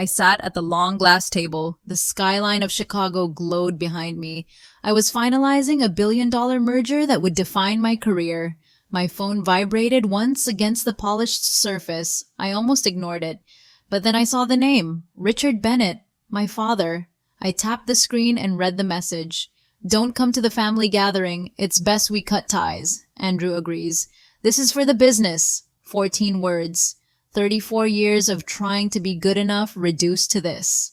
I sat at the long glass table. The skyline of Chicago glowed behind me. I was finalizing a billion-dollar merger that would define my career. My phone vibrated once against the polished surface. I almost ignored it. But then I saw the name, Richard Bennett, my father. I tapped the screen and read the message. "Don't come to the family gathering. It's best we cut ties." Andrew agrees. "This is for the business." 14 words. 34 years of trying to be good enough reduced to this.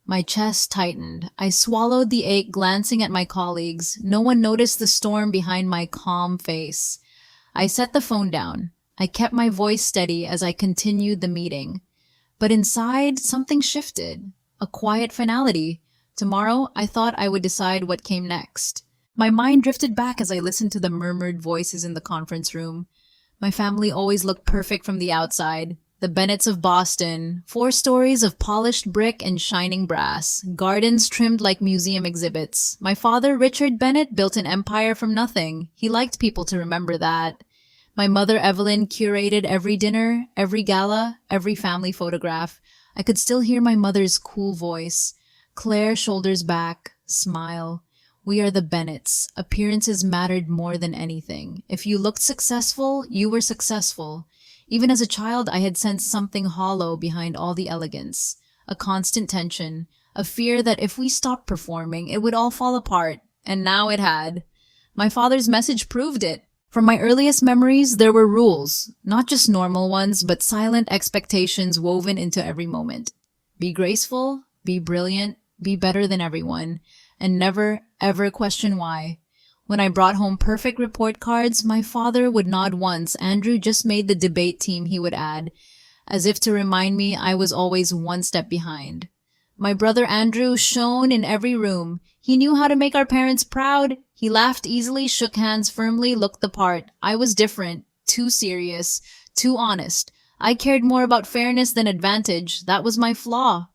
My chest tightened. I swallowed the ache, glancing at my colleagues. No one noticed the storm behind my calm face. I set the phone down. I kept my voice steady as I continued the meeting. But inside, something shifted. A quiet finality. Tomorrow, I thought I would decide what came next. My mind drifted back as I listened to the murmured voices in the conference room. My family always looked perfect from the outside. The Bennetts of Boston, 4 stories of polished brick and shining brass, gardens trimmed like museum exhibits. My father, Richard Bennett, built an empire from nothing. He liked people to remember that. My mother, Evelyn, curated every dinner, every gala, every family photograph. I could still hear my mother's cool voice. Claire, shoulders back, smile. We are the Bennetts. Appearances mattered more than anything. If you looked successful, you were successful. Even as a child, I had sensed something hollow behind all the elegance. A constant tension. A fear that if we stopped performing, it would all fall apart. And now it had. My father's message proved it. From my earliest memories, there were rules. Not just normal ones, but silent expectations woven into every moment. Be graceful, be brilliant, be better than everyone, and never, ever question why. When I brought home perfect report cards, my father would nod once. Andrew just made the debate team, he would add, as if to remind me I was always one step behind. My brother Andrew shone in every room. He knew how to make our parents proud. He laughed easily, shook hands firmly, looked the part. I was different, too serious, too honest. I cared more about fairness than advantage. That was my flaw.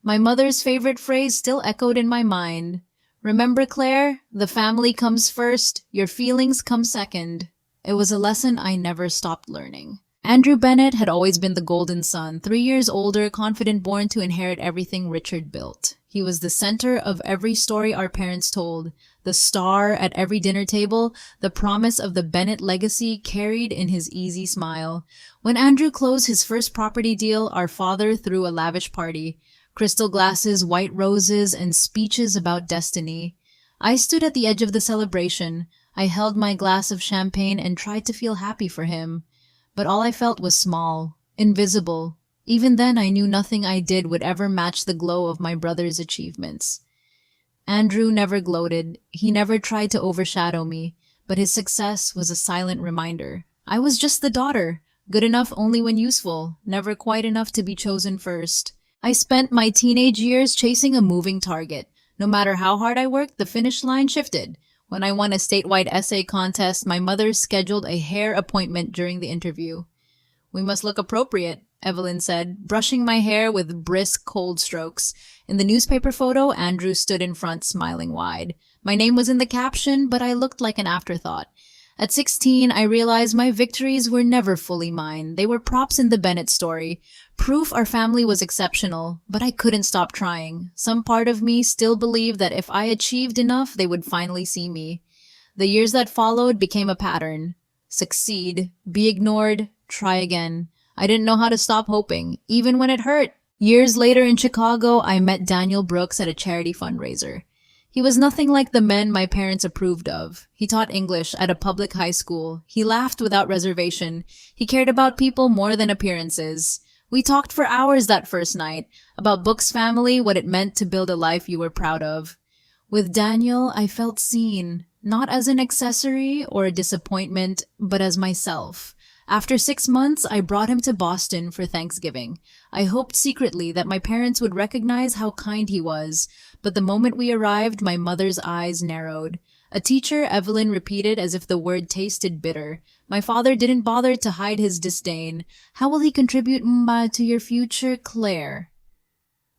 My mother's favorite phrase still echoed in my mind. "Remember, Claire, the family comes first, your feelings come second." It was a lesson I never stopped learning. Andrew Bennett had always been the golden son, 3 years older, confident, born to inherit everything Richard built. He was the center of every story our parents told, the star at every dinner table, the promise of the Bennett legacy carried in his easy smile. When Andrew closed his first property deal, our father threw a lavish party. Crystal glasses, white roses, and speeches about destiny. I stood at the edge of the celebration. I held my glass of champagne and tried to feel happy for him. But all I felt was small, invisible. Even then, I knew nothing I did would ever match the glow of my brother's achievements. Andrew never gloated. He never tried to overshadow me, but his success was a silent reminder. I was just the daughter, good enough only when useful, never quite enough to be chosen first. I spent my teenage years chasing a moving target. No matter how hard I worked, the finish line shifted. When I won a statewide essay contest, my mother scheduled a hair appointment during the interview. "We must look appropriate," Evelyn said, brushing my hair with brisk, cold strokes. In the newspaper photo, Andrew stood in front, smiling wide. My name was in the caption, but I looked like an afterthought. At 16, I realized my victories were never fully mine. They were props in the Bennett story. Proof our family was exceptional, but I couldn't stop trying. Some part of me still believed that if I achieved enough, they would finally see me. The years that followed became a pattern. Succeed, be ignored, try again. I didn't know how to stop hoping, even when it hurt. Years later in Chicago, I met Daniel Brooks at a charity fundraiser. He was nothing like the men my parents approved of. He taught English at a public high school. He laughed without reservation. He cared about people more than appearances. We talked for hours that first night, about books, family, what it meant to build a life you were proud of. With Daniel, I felt seen, not as an accessory or a disappointment, but as myself. After 6 months, I brought him to Boston for Thanksgiving. I hoped secretly that my parents would recognize how kind he was, but the moment we arrived, my mother's eyes narrowed. A teacher, Evelyn, repeated as if the word tasted bitter. My father didn't bother to hide his disdain. "How will he contribute to your future, Claire?"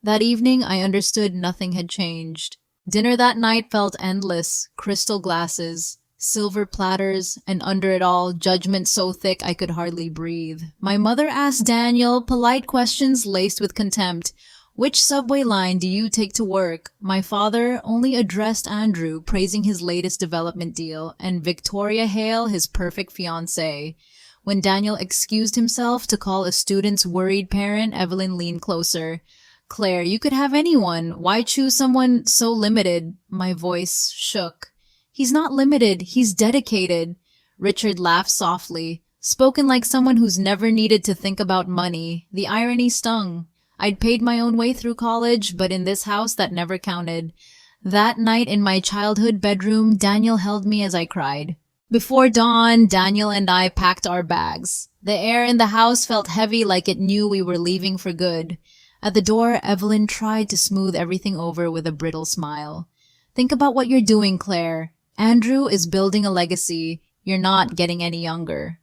That evening, I understood nothing had changed. Dinner that night felt endless. Crystal glasses, Silver platters, and under it all, judgment so thick I could hardly breathe. My mother asked Daniel polite questions laced with contempt. Which subway line do you take to work? My father only addressed Andrew, praising his latest development deal, and Victoria Hale, his perfect fiancé. When Daniel excused himself to call a student's worried parent, Evelyn leaned closer. Claire, you could have anyone. Why choose someone so limited? My voice shook. He's not limited, he's dedicated. Richard laughed softly, spoken like someone who's never needed to think about money. The irony stung. I'd paid my own way through college, but in this house that never counted. That night in my childhood bedroom, Daniel held me as I cried. Before dawn, Daniel and I packed our bags. The air in the house felt heavy, like it knew we were leaving for good. At the door, Evelyn tried to smooth everything over with a brittle smile. Think about what you're doing, Claire. Andrew is building a legacy. You're not getting any younger.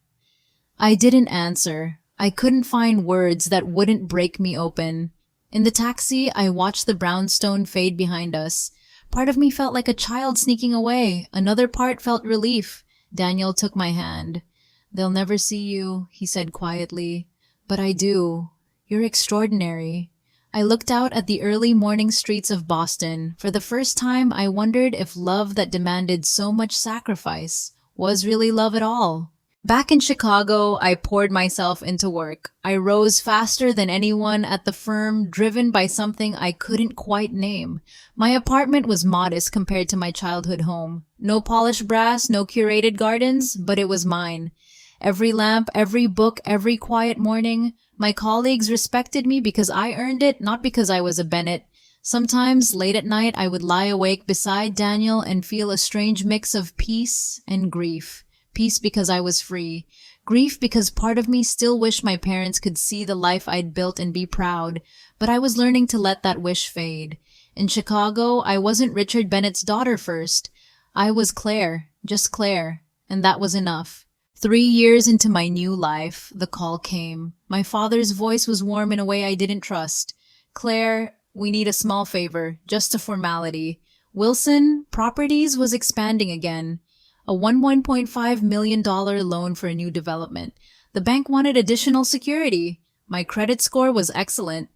I didn't answer. I couldn't find words that wouldn't break me open. In the taxi, I watched the brownstone fade behind us. Part of me felt like a child sneaking away. Another part felt relief. Daniel took my hand. They'll never see you, he said quietly. But I do. You're extraordinary. I looked out at the early morning streets of Boston. For the first time, I wondered if love that demanded so much sacrifice was really love at all. Back in Chicago, I poured myself into work. I rose faster than anyone at the firm, driven by something I couldn't quite name. My apartment was modest compared to my childhood home. No polished brass, no curated gardens, but it was mine. Every lamp, every book, every quiet morning. My colleagues respected me because I earned it, not because I was a Bennett. Sometimes, late at night, I would lie awake beside Daniel and feel a strange mix of peace and grief. Peace because I was free. Grief because part of me still wished my parents could see the life I'd built and be proud. But I was learning to let that wish fade. In Chicago, I wasn't Richard Bennett's daughter first. I was Claire, just Claire, and that was enough. 3 years into my new life, the call came. My father's voice was warm in a way I didn't trust. Claire, we need a small favor, just a formality. Wilson Properties was expanding again. A $1.5 million loan for a new development. The bank wanted additional security. My credit score was excellent.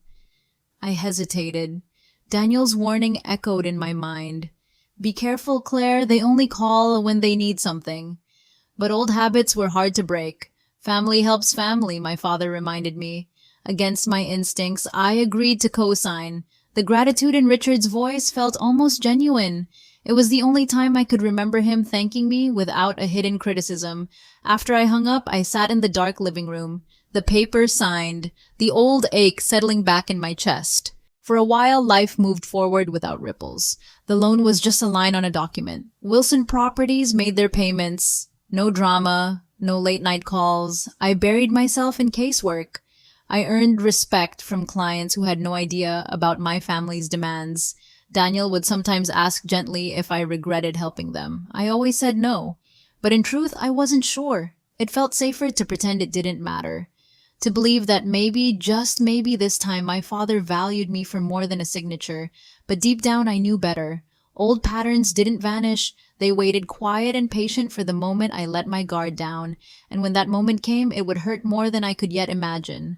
I hesitated. Daniel's warning echoed in my mind. Be careful, Claire, they only call when they need something. But old habits were hard to break. Family helps family, my father reminded me. Against my instincts, I agreed to co-sign. The gratitude in Richard's voice felt almost genuine. It was the only time I could remember him thanking me without a hidden criticism. After I hung up, I sat in the dark living room. The paper signed, the old ache settling back in my chest. For a while, life moved forward without ripples. The loan was just a line on a document. Wilson Properties made their payments. No drama, no late-night calls. I buried myself in casework. I earned respect from clients who had no idea about my family's demands. Daniel would sometimes ask gently if I regretted helping them. I always said no. But in truth, I wasn't sure. It felt safer to pretend it didn't matter. To believe that maybe, just maybe this time, my father valued me for more than a signature. But deep down, I knew better. Old patterns didn't vanish. They waited quiet and patient for the moment I let my guard down. And when that moment came, it would hurt more than I could yet imagine.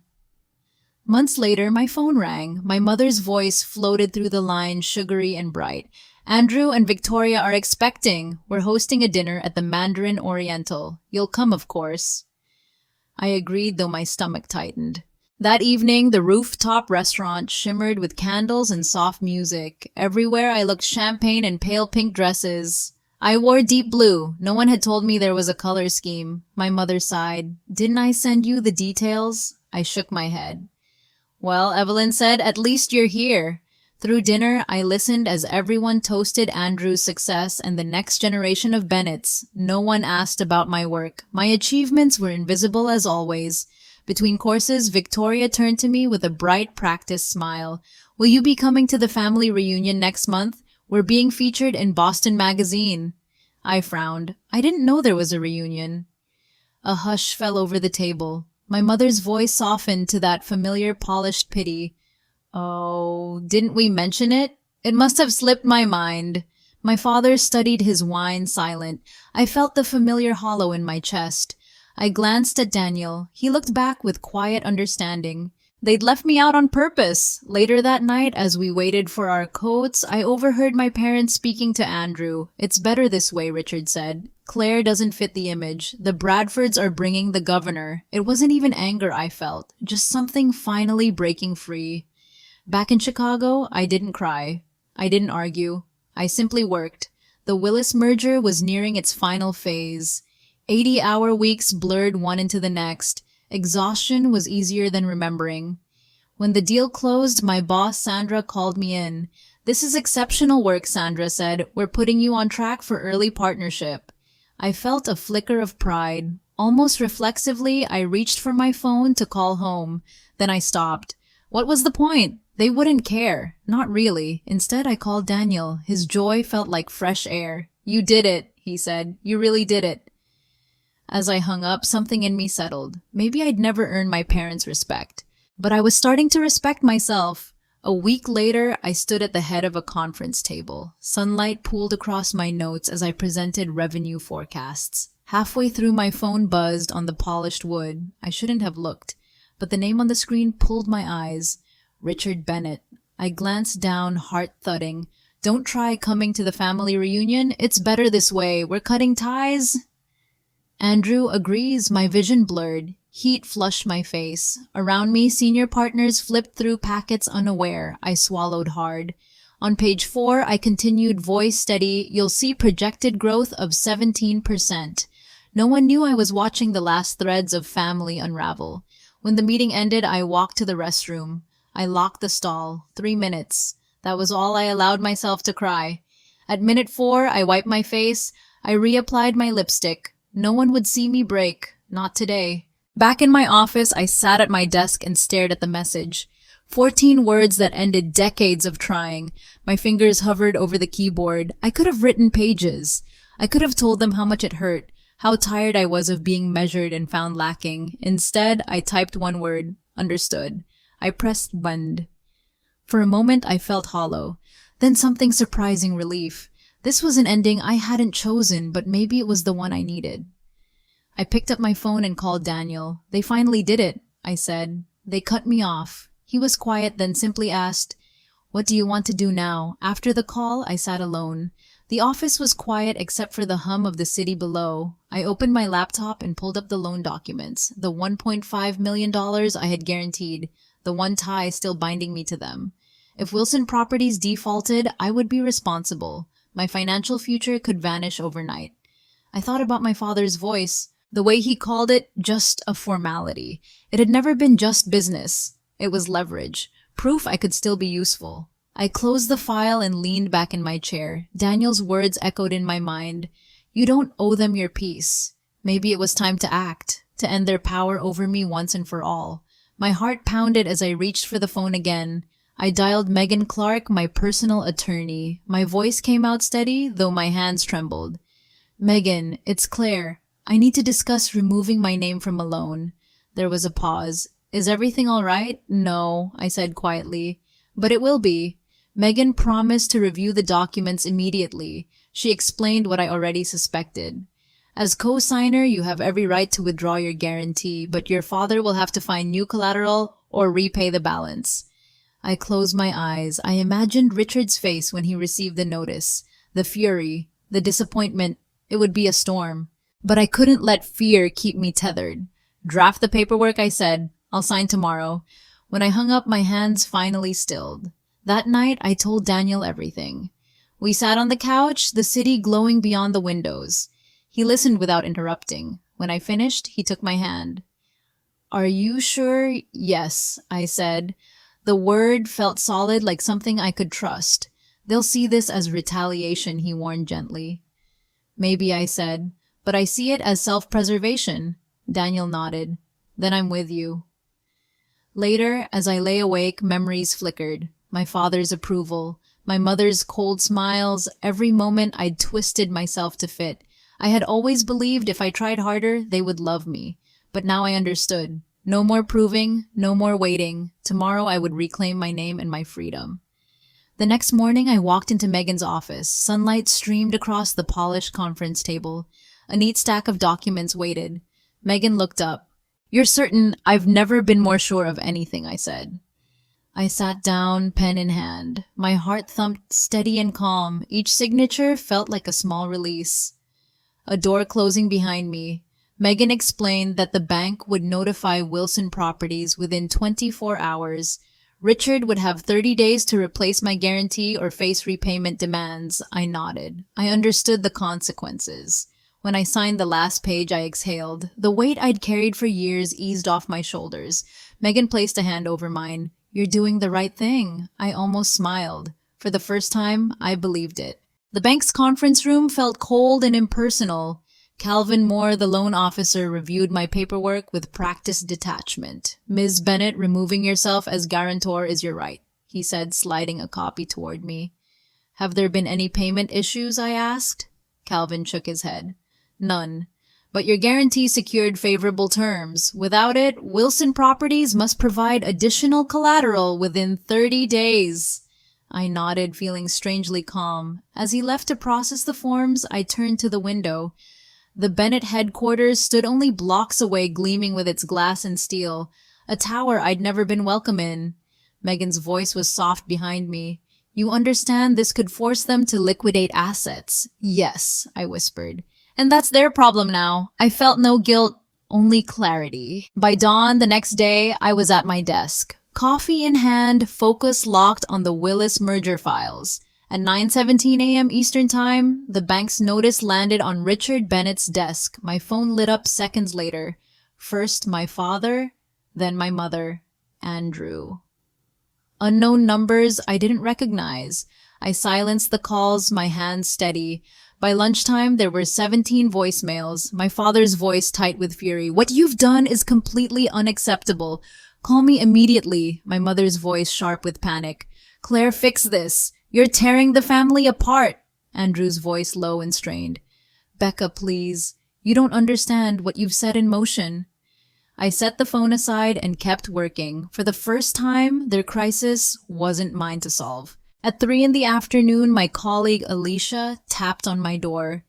Months later, my phone rang. My mother's voice floated through the line, sugary and bright. Andrew and Victoria are expecting. We're hosting a dinner at the Mandarin Oriental. You'll come, of course. I agreed, though my stomach tightened. That evening, the rooftop restaurant shimmered with candles and soft music. Everywhere I looked champagne and pale pink dresses. I wore deep blue. No one had told me there was a color scheme. My mother sighed. Didn't I send you the details? I shook my head. Well, Evelyn said, at least you're here. Through dinner, I listened as everyone toasted Andrew's success and the next generation of Bennett's. No one asked about my work. My achievements were invisible as always. Between courses, Victoria turned to me with a bright, practiced smile. Will you be coming to the family reunion next month? We're being featured in Boston Magazine. I frowned. I didn't know there was a reunion. A hush fell over the table. My mother's voice softened to that familiar polished pity. Oh, didn't we mention it? It must have slipped my mind. My father studied his wine silent. I felt the familiar hollow in my chest. I glanced at Daniel. He looked back with quiet understanding. They'd left me out on purpose. Later that night, as we waited for our coats, I overheard my parents speaking to Andrew. "It's better this way," Richard said. "Claire doesn't fit the image. The Bradfords are bringing the governor." It wasn't even anger I felt, just something finally breaking free. Back in Chicago, I didn't cry. I didn't argue. I simply worked. The Willis merger was nearing its final phase. 80-hour weeks blurred one into the next. Exhaustion was easier than remembering. When the deal closed, my boss Sandra called me in. "This is exceptional work," Sandra said. "We're putting you on track for early partnership." I felt a flicker of pride. Almost reflexively, I reached for my phone to call home. Then I stopped. What was the point? They wouldn't care. Not really. Instead, I called Daniel. His joy felt like fresh air. "You did it," he said. "You really did it." As I hung up, something in me settled. Maybe I'd never earned my parents' respect, but I was starting to respect myself. A week later, I stood at the head of a conference table. Sunlight pooled across my notes as I presented revenue forecasts. Halfway through, my phone buzzed on the polished wood. I shouldn't have looked, but the name on the screen pulled my eyes. Richard Bennett. I glanced down, heart thudding. "Don't try coming to the family reunion. It's better this way. We're cutting ties." Andrew agrees. My vision blurred. Heat flushed my face. Around me, senior partners flipped through packets unaware. I swallowed hard. On page 4, I continued, voice steady. "You'll see projected growth of 17%. No one knew I was watching the last threads of family unravel. When the meeting ended, I walked to the restroom. I locked the stall. 3 minutes. That was all I allowed myself to cry. At minute 4, I wiped my face. I reapplied my lipstick. No one would see me break. Not today. Back in my office, I sat at my desk and stared at the message. 14 words that ended decades of trying. My fingers hovered over the keyboard. I could have written pages. I could have told them how much it hurt, how tired I was of being measured and found lacking. Instead, I typed one word. Understood. I pressed send. For a moment, I felt hollow. Then something surprising relief. This was an ending I hadn't chosen, but maybe it was the one I needed. I picked up my phone and called Daniel. "They finally did it," I said. "They cut me off." He was quiet, then simply asked, "What do you want to do now?" After the call, I sat alone. The office was quiet except for the hum of the city below. I opened my laptop and pulled up the loan documents, the $1.5 million I had guaranteed, the one tie still binding me to them. If Wilson Properties defaulted, I would be responsible. My financial future could vanish overnight. I thought about my father's voice, the way he called it just a formality. It had never been just business. It was leverage, proof I could still be useful. I closed the file and leaned back in my chair. Daniel's words echoed in my mind. "You don't owe them your peace." Maybe it was time to act, to end their power over me once and for all. My heart pounded as I reached for the phone again. I dialed Megan Clark, my personal attorney. My voice came out steady, though my hands trembled. "Megan, it's Claire. I need to discuss removing my name from a loan." There was a pause. "Is everything all right?" "No," I said quietly. "But it will be." Megan promised to review the documents immediately. She explained what I already suspected. "As co-signer, you have every right to withdraw your guarantee, but your father will have to find new collateral or repay the balance." I closed my eyes. I imagined Richard's face when he received the notice. The fury, the disappointment. It would be a storm. But I couldn't let fear keep me tethered. "Draft the paperwork," I said. "I'll sign tomorrow." When I hung up, my hands finally stilled. That night, I told Daniel everything. We sat on the couch, the city glowing beyond the windows. He listened without interrupting. When I finished, he took my hand. "Are you sure?" "Yes," I said. The word felt solid, like something I could trust. "They'll see this as retaliation," he warned gently. "Maybe," I said, "but I see it as self-preservation." Daniel nodded. "Then I'm with you." Later, as I lay awake, memories flickered. My father's approval, my mother's cold smiles, every moment I'd twisted myself to fit. I had always believed if I tried harder, they would love me. But now I understood. No more proving, no more waiting. Tomorrow I would reclaim my name and my freedom. The next morning, I walked into Megan's office. Sunlight streamed across the polished conference table. A neat stack of documents waited. Megan looked up. "You're certain?" "I've never been more sure of anything," I said. I sat down, pen in hand. My heart thumped steady and calm. Each signature felt like a small release. A door closing behind me. Megan explained that the bank would notify Wilson Properties within 24 hours. Richard would have 30 days to replace my guarantee or face repayment demands. I nodded. I understood the consequences. When I signed the last page, I exhaled. The weight I'd carried for years eased off my shoulders. Megan placed a hand over mine. "You're doing the right thing." I almost smiled. For the first time, I believed it. The bank's conference room felt cold and impersonal. Calvin Moore, the loan officer, reviewed my paperwork with practiced detachment. "Ms. Bennett, removing yourself as guarantor is your right," he said, sliding a copy toward me. "Have there been any payment issues?" I asked. Calvin shook his head. "None. But your guarantee secured favorable terms. Without it, Wilson Properties must provide additional collateral within 30 days. I nodded, feeling strangely calm. As he left to process the forms, I turned to the window. The Bennett headquarters stood only blocks away, gleaming with its glass and steel, a tower I'd never been welcome in. Megan's voice was soft behind me. "You understand this could force them to liquidate assets?" "Yes," I whispered. "And that's their problem now." I felt no guilt, only clarity. By dawn the next day, I was at my desk. Coffee in hand, focus locked on the Willis merger files. At 9:17 a.m. Eastern Time, the bank's notice landed on Richard Bennett's desk. My phone lit up seconds later. First my father, then my mother, Andrew. Unknown numbers I didn't recognize. I silenced the calls, my hands steady. By lunchtime, there were 17 voicemails, my father's voice tight with fury. "What you've done is completely unacceptable. Call me immediately," my mother's voice sharp with panic. "Claire, fix this. You're tearing the family apart." Andrew's voice low and strained. "Becca, please. You don't understand what you've set in motion." I set the phone aside and kept working. For the first time, their crisis wasn't mine to solve. At 3 in the afternoon, my colleague Alicia tapped on my door.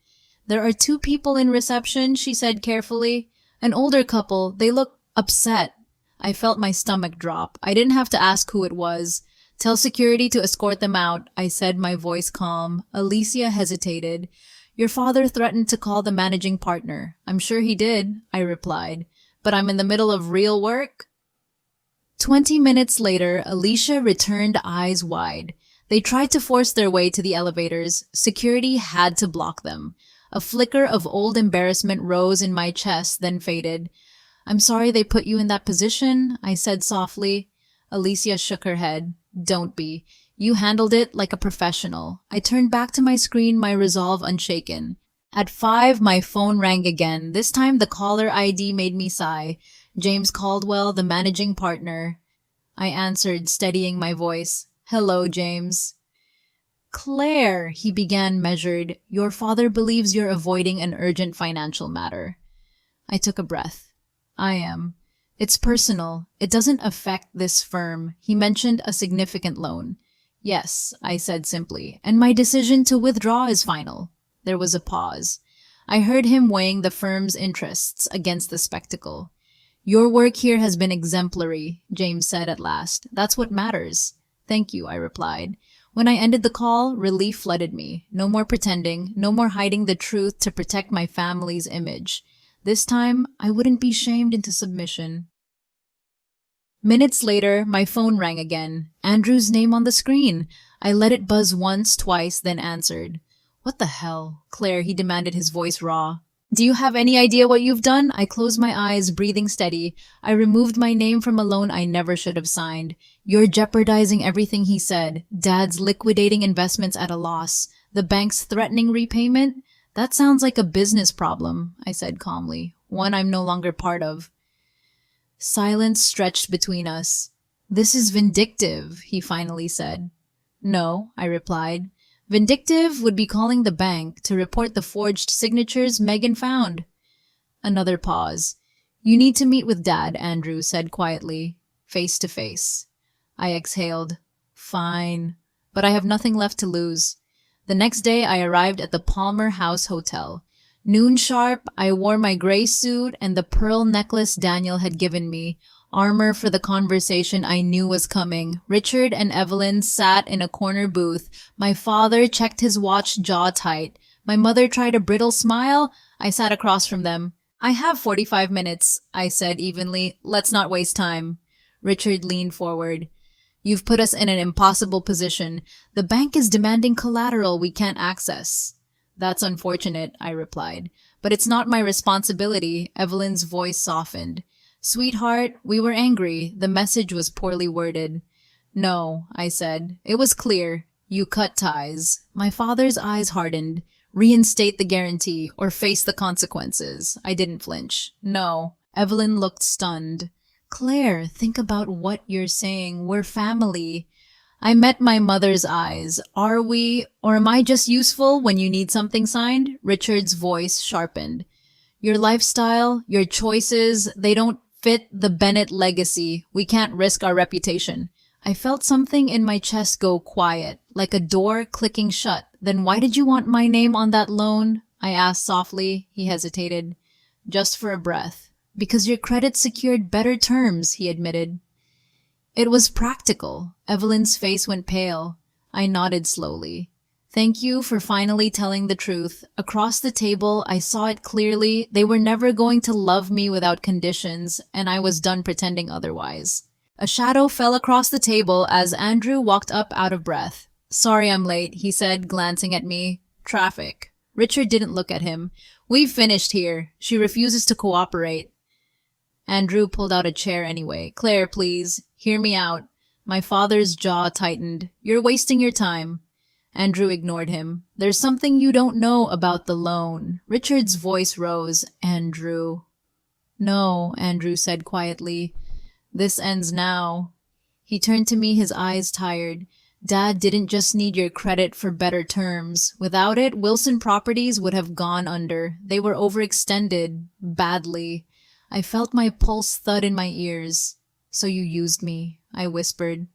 "There are 2 people in reception," she said carefully. "An older couple. They look upset." I felt my stomach drop. I didn't have to ask who it was. "Tell security to escort them out," I said, my voice calm. Alicia hesitated. "Your father threatened to call the managing partner." "I'm sure he did," I replied. "But I'm in the middle of real work." 20 minutes later, Alicia returned, eyes wide. They tried to force their way to the elevators. Security had to block them. A flicker of old embarrassment rose in my chest, then faded. "I'm sorry they put you in that position," I said softly. Alicia shook her head. "Don't be. You handled it like a professional." I turned back to my screen, my resolve unshaken. At 5, my phone rang again. This time the caller ID made me sigh. James Caldwell, the managing partner. I answered, steadying my voice. "Hello, James." "Claire," he began, measured. "Your father believes you're avoiding an urgent financial matter." I took a breath. "I am. It's personal. It doesn't affect this firm." He mentioned a significant loan. "Yes," I said simply, "and my decision to withdraw is final." There was a pause. I heard him weighing the firm's interests against the spectacle. "Your work here has been exemplary," James said at last. "That's what matters." "Thank you," I replied. When I ended the call, relief flooded me. No more pretending, no more hiding the truth to protect my family's image. This time, I wouldn't be shamed into submission. Minutes later, my phone rang again. Andrew's name on the screen. I let it buzz once, twice, then answered. "What the hell?" "Claire," he demanded, his voice raw. "Do you have any idea what you've done?" I closed my eyes, breathing steady. I removed my name from a loan I never should have signed. "You're jeopardizing everything," he said. "Dad's liquidating investments at a loss. The bank's threatening repayment? That sounds like a business problem," I said calmly. "One I'm no longer part of." Silence stretched between us. "This is vindictive," he finally said. "No," I replied. "Vindictive would be calling the bank to report the forged signatures Megan found." Another pause. "You need to meet with Dad," Andrew said quietly. "Face to face." I exhaled. "Fine." but I have nothing left to lose. The next day, I arrived at the Palmer House Hotel. Noon sharp, I wore my gray suit and the pearl necklace Daniel had given me, armor for the conversation I knew was coming. Richard and Evelyn sat in a corner booth. My father checked his watch, jaw tight. My mother tried a brittle smile. I sat across from them. I have 45 minutes, I said evenly. Let's not waste time. Richard leaned forward. You've put us in an impossible position. The bank is demanding collateral we can't access. That's unfortunate, I replied. But it's not my responsibility. Evelyn's voice softened. Sweetheart, we were angry. The message was poorly worded. No, I said. It was clear. You cut ties. My father's eyes hardened. Reinstate the guarantee or face the consequences. I didn't flinch. No. Evelyn looked stunned. Claire, think about what you're saying. We're family. I met my mother's eyes. Are we, or am I just useful when you need something signed? Richard's voice sharpened. Your lifestyle, your choices, they don't fit the Bennett legacy. We can't risk our reputation. I felt something in my chest go quiet, like a door clicking shut. Then why did you want my name on that loan? I asked softly. He hesitated. Just for a breath. Because your credit secured better terms, he admitted. It was practical. Evelyn's face went pale. I nodded slowly. Thank you for finally telling the truth. Across the table, I saw it clearly. They were never going to love me without conditions, and I was done pretending otherwise. A shadow fell across the table as Andrew walked up out of breath. Sorry I'm late, he said, glancing at me. Traffic. Richard didn't look at him. We've finished here. She refuses to cooperate. Andrew pulled out a chair anyway. Claire, please, hear me out. My father's jaw tightened. You're wasting your time. Andrew ignored him. There's something you don't know about the loan. Richard's voice rose. Andrew. No, Andrew said quietly. This ends now. He turned to me, his eyes tired. Dad didn't just need your credit for better terms. Without it, Wilson Properties would have gone under. They were overextended. Badly. I felt my pulse thud in my ears. So you used me, I whispered.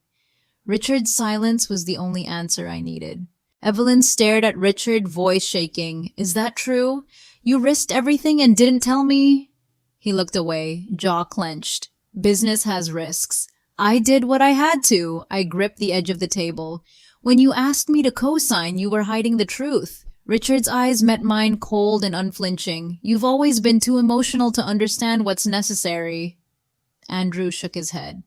Richard's silence was the only answer I needed. Evelyn stared at Richard, voice shaking. Is that true? You risked everything and didn't tell me? He looked away, jaw clenched. Business has risks. I did what I had to. I gripped the edge of the table. When you asked me to co-sign, you were hiding the truth. Richard's eyes met mine, cold and unflinching. You've always been too emotional to understand what's necessary. Andrew shook his head.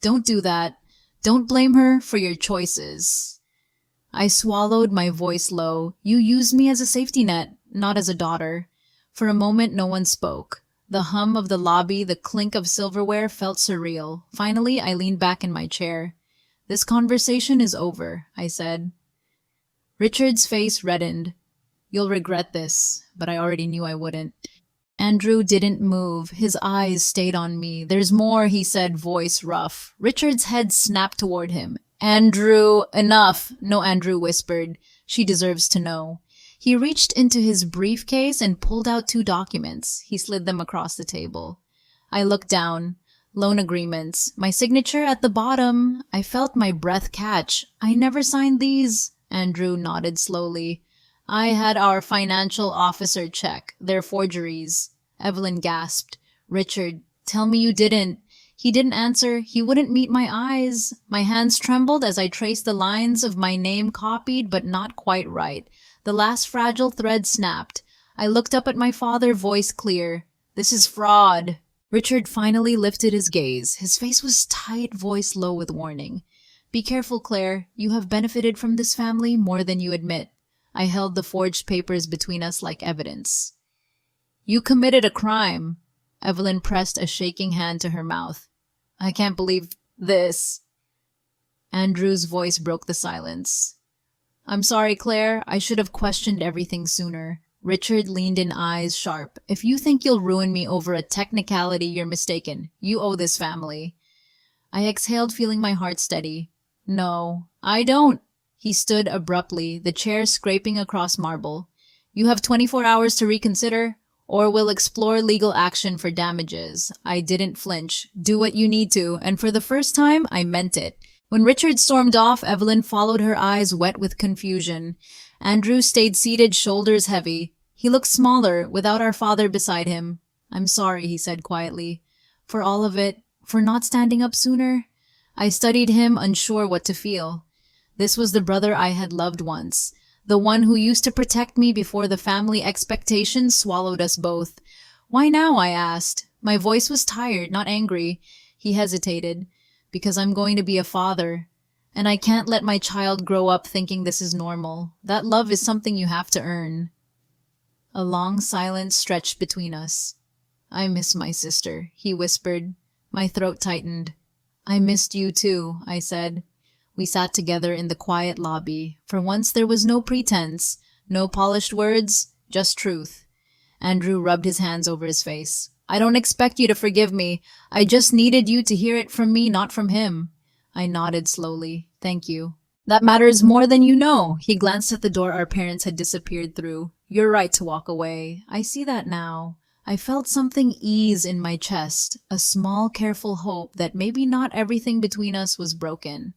Don't do that. Don't blame her for your choices. I swallowed, my voice low. You used me as a safety net, not as a daughter. For a moment, no one spoke. The hum of the lobby, the clink of silverware felt surreal. Finally, I leaned back in my chair. This conversation is over, I said. Richard's face reddened. You'll regret this, but I already knew I wouldn't. Andrew didn't move. His eyes stayed on me. There's more, he said, voice rough. Richard's head snapped toward him. Andrew, enough. No, Andrew whispered. She deserves to know. He reached into his briefcase and pulled out 2 documents. He slid them across the table. I looked down. Loan agreements. My signature at the bottom. I felt my breath catch. I never signed these. Andrew nodded slowly. I had our financial officer check. They're forgeries. Evelyn gasped. Richard, tell me you didn't. He didn't answer. He wouldn't meet my eyes. My hands trembled as I traced the lines of my name copied but not quite right. The last fragile thread snapped. I looked up at my father, voice clear. This is fraud. Richard finally lifted his gaze. His face was tight, voice low with warning. Be careful, Claire. You have benefited from this family more than you admit. I held the forged papers between us like evidence. You committed a crime. Evelyn pressed a shaking hand to her mouth. I can't believe this. Andrew's voice broke the silence. I'm sorry, Claire. I should have questioned everything sooner. Richard leaned in, eyes sharp. If you think you'll ruin me over a technicality, you're mistaken. You owe this family. I exhaled, feeling my heart steady. No, I don't. He stood abruptly, the chair scraping across marble. You have 24 hours to reconsider, or we'll explore legal action for damages. I didn't flinch. Do what you need to, and for the first time, I meant it. When Richard stormed off, Evelyn followed, her eyes wet with confusion. Andrew stayed seated, shoulders heavy. He looked smaller, without our father beside him. "I'm sorry," he said quietly. "For all of it, for not standing up sooner." I studied him, unsure what to feel. This was the brother I had loved once, the one who used to protect me before the family expectations swallowed us both. "Why now?" I asked. My voice was tired, not angry. He hesitated. "Because I'm going to be a father, and I can't let my child grow up thinking this is normal. That love is something you have to earn." A long silence stretched between us. "I miss my sister," he whispered. My throat tightened. "I missed you too," I said. We sat together in the quiet lobby. For once there was no pretense, no polished words, just truth. Andrew rubbed his hands over his face. "I don't expect you to forgive me. I just needed you to hear it from me, not from him." I nodded slowly. "Thank you." "That matters more than you know." He glanced at the door our parents had disappeared through. "You're right to walk away. I see that now." I felt something ease in my chest, a small, careful hope that maybe not everything between us was broken.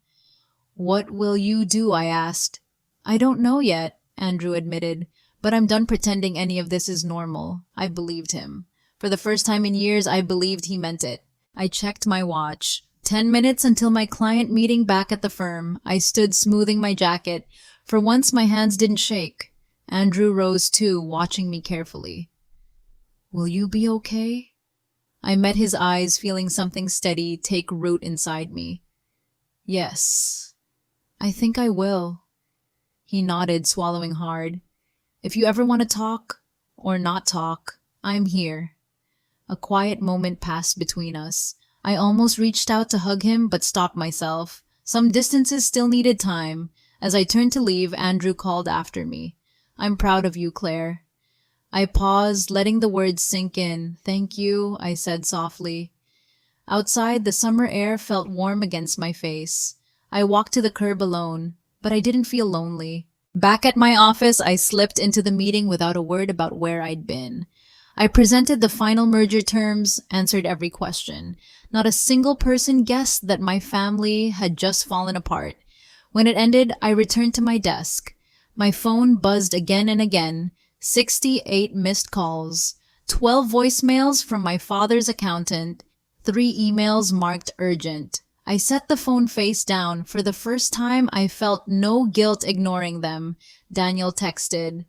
"What will you do?" I asked. "I don't know yet," Andrew admitted, "but I'm done pretending any of this is normal." I believed him. For the first time in years, I believed he meant it. I checked my watch. 10 minutes until my client meeting back at the firm. I stood smoothing my jacket. For once, my hands didn't shake. Andrew rose too, watching me carefully. "Will you be okay?" I met his eyes, feeling something steady take root inside me. "Yes, I think I will." He nodded, swallowing hard. "If you ever want to talk, or not talk, I'm here." A quiet moment passed between us. I almost reached out to hug him, but stopped myself. Some distances still needed time. As I turned to leave, Andrew called after me. "I'm proud of you, Claire." I paused, letting the words sink in. "Thank you," I said softly. Outside, the summer air felt warm against my face. I walked to the curb alone, but I didn't feel lonely. Back at my office, I slipped into the meeting without a word about where I'd been. I presented the final merger terms, answered every question. Not a single person guessed that my family had just fallen apart. When it ended, I returned to my desk. My phone buzzed again and again. 68 missed calls, 12 voicemails from my father's accountant, 3 emails marked urgent. I set the phone face down. For the first time, I felt no guilt ignoring them. Daniel texted.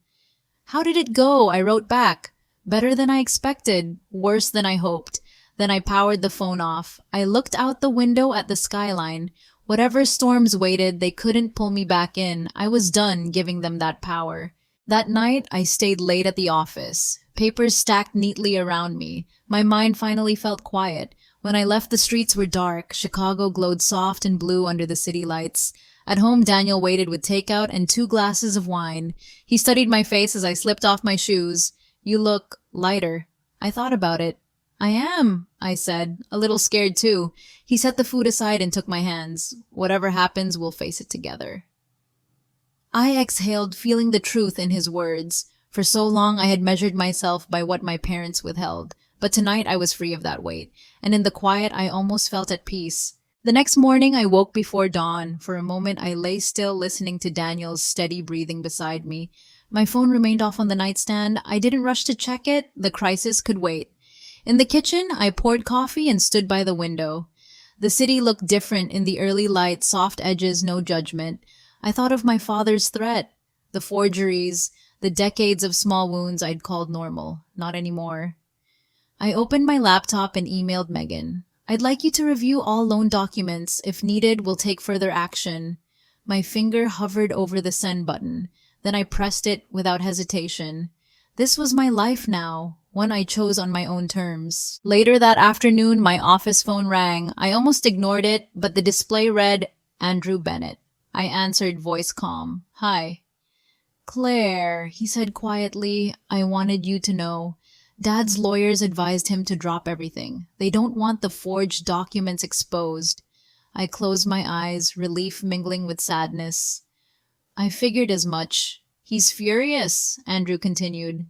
"How did it go?" I wrote back. "Better than I expected, worse than I hoped." Then I powered the phone off. I looked out the window at the skyline. Whatever storms waited, they couldn't pull me back in. I was done giving them that power. That night, I stayed late at the office. Papers stacked neatly around me. My mind finally felt quiet. When I left, the streets were dark. Chicago glowed soft and blue under the city lights. At home, Daniel waited with takeout and 2 glasses of wine. He studied my face as I slipped off my shoes. "You look lighter." I thought about it. "I am," I said, a little scared too. He set the food aside and took my hands. "Whatever happens, we'll face it together." I exhaled, feeling the truth in his words. For so long I had measured myself by what my parents withheld. But tonight I was free of that weight, and in the quiet I almost felt at peace. The next morning I woke before dawn. For a moment I lay still, listening to Daniel's steady breathing beside me. My phone remained off on the nightstand. I didn't rush to check it. The crisis could wait. In the kitchen, I poured coffee and stood by the window. The city looked different in the early light, soft edges, no judgment. I thought of my father's threat, the forgeries, the decades of small wounds I'd called normal. Not anymore. I opened my laptop and emailed Megan. "I'd like you to review all loan documents. If needed, we'll take further action." My finger hovered over the send button. Then I pressed it without hesitation. This was my life now, one I chose on my own terms. Later that afternoon, my office phone rang. I almost ignored it, but the display read, "Andrew Bennett." I answered, voice calm. "Hi." "Claire," he said quietly, "I wanted you to know. Dad's lawyers advised him to drop everything. They don't want the forged documents exposed." I closed my eyes, relief mingling with sadness. "I figured as much." "He's furious," Andrew continued.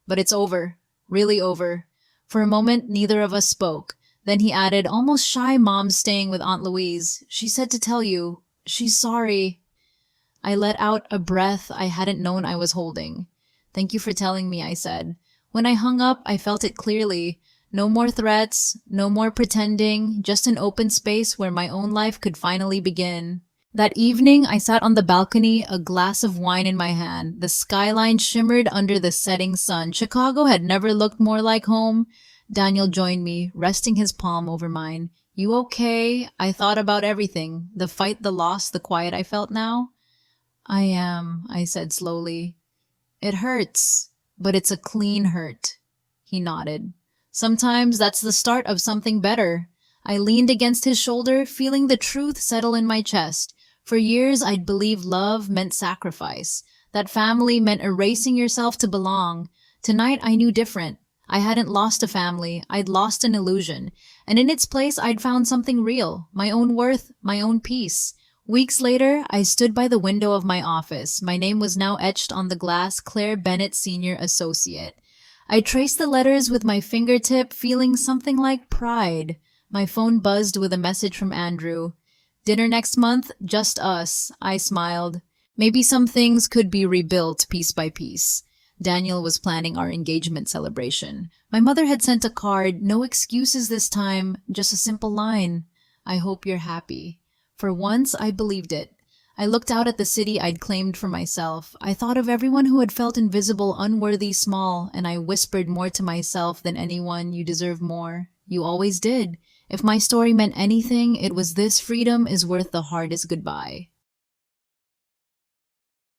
"But it's over. Really over." For a moment, neither of us spoke. Then he added, almost shy, Mom's staying with Aunt Louise. She said to tell you. She's sorry. I let out a breath I hadn't known I was holding. Thank you for telling me, I said. When I hung up, I felt it clearly. No more threats, no more pretending, just an open space where my own life could finally begin. That evening, I sat on the balcony, a glass of wine in my hand. The skyline shimmered under the setting sun. Chicago had never looked more like home. Daniel joined me, resting his palm over mine. You okay? I thought about everything. The fight, the loss, the quiet I felt now. I am, I said slowly. It hurts, but it's a clean hurt. He nodded. Sometimes that's the start of something better. I leaned against his shoulder, feeling the truth settle in my chest. For years, I'd believed love meant sacrifice, that family meant erasing yourself to belong. Tonight, I knew different. I hadn't lost a family, I'd lost an illusion. And in its place, I'd found something real, my own worth, my own peace. Weeks later, I stood by the window of my office. My name was now etched on the glass, Claire Bennett, Senior Associate. I traced the letters with my fingertip, feeling something like pride. My phone buzzed with a message from Andrew. Dinner next month, just us. I smiled. Maybe some things could be rebuilt piece by piece. Daniel was planning our engagement celebration. My mother had sent a card, no excuses this time, just a simple line. I hope you're happy. For once, I believed it. I looked out at the city I'd claimed for myself. I thought of everyone who had felt invisible, unworthy, small, and I whispered more to myself than anyone, you deserve more. You always did. If my story meant anything, it was this: freedom is worth the hardest goodbye.